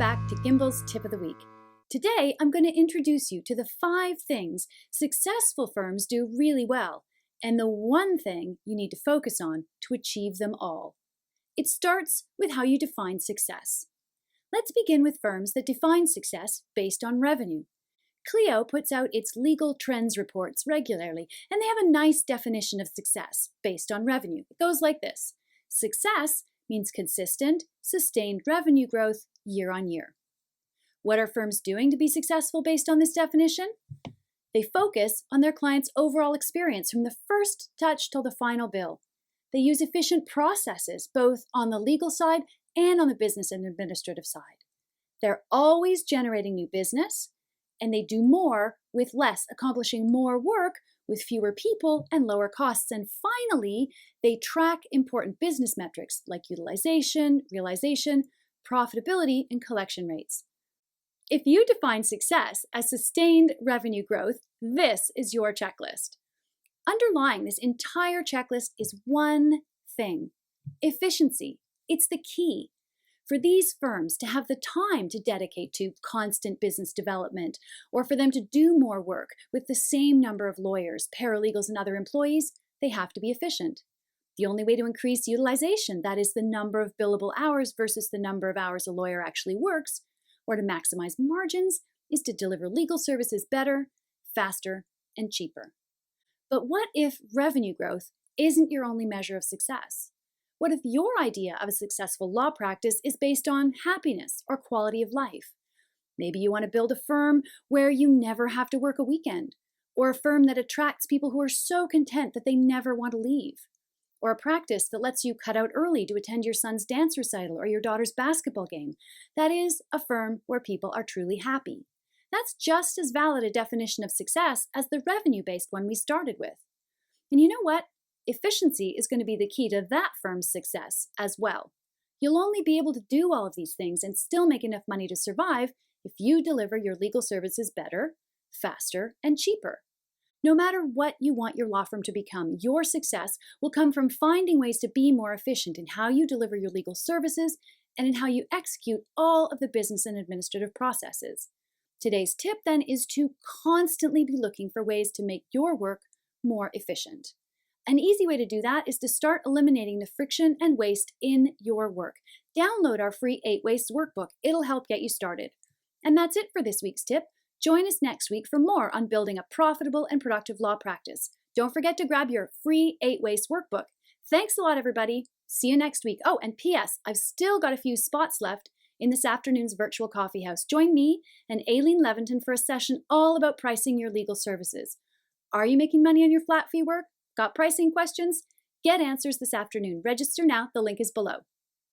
back to Gimbal's Tip of the Week. Today, I'm going to introduce you to the 5 things successful firms do really well, and the one thing you need to focus on to achieve them all. It starts with how you define success. Let's begin with firms that define success based on revenue. Clio puts out its legal trends reports regularly, and they have a nice definition of success based on revenue. It goes like this. Success means consistent, sustained revenue growth year on year. What are firms doing to be successful based on this definition? They focus on their client's overall experience from the first touch till the final bill. They use efficient processes both on the legal side and on the business and administrative side. They're always generating new business, and they do more with less, accomplishing more work with fewer people and lower costs. And finally, they track important business metrics like utilization, realization, profitability, and collection rates. If you define success as sustained revenue growth, this is your checklist. Underlying this entire checklist is one thing: efficiency. It's the key. For these firms to have the time to dedicate to constant business development, or for them to do more work with the same number of lawyers, paralegals, and other employees, they have to be efficient. The only way to increase utilization, that is the number of billable hours versus the number of hours a lawyer actually works, or to maximize margins, is to deliver legal services better, faster, and cheaper. But what if revenue growth isn't your only measure of success? What if your idea of a successful law practice is based on happiness or quality of life? Maybe you want to build a firm where you never have to work a weekend, or a firm that attracts people who are so content that they never want to leave, or a practice that lets you cut out early to attend your son's dance recital or your daughter's basketball game. That is a firm where people are truly happy. That's just as valid a definition of success as the revenue-based one we started with. And you know what? Efficiency is going to be the key to that firm's success as well. You'll only be able to do all of these things and still make enough money to survive if you deliver your legal services better, faster, and cheaper. No matter what you want your law firm to become, your success will come from finding ways to be more efficient in how you deliver your legal services and in how you execute all of the business and administrative processes. Today's tip then is to constantly be looking for ways to make your work more efficient. An easy way to do that is to start eliminating the friction and waste in your work. Download our free 8 Wastes workbook. It'll help get you started. And that's it for this week's tip. Join us next week for more on building a profitable and productive law practice. Don't forget to grab your free 8 Wastes workbook. Thanks a lot, everybody. See you next week. Oh, and P.S. I've still got a few spots left in this afternoon's virtual coffee house. Join me and Aileen Levinton for a session all about pricing your legal services. Are you making money on your flat fee work? Got pricing questions? Get answers this afternoon. Register now. The link is below.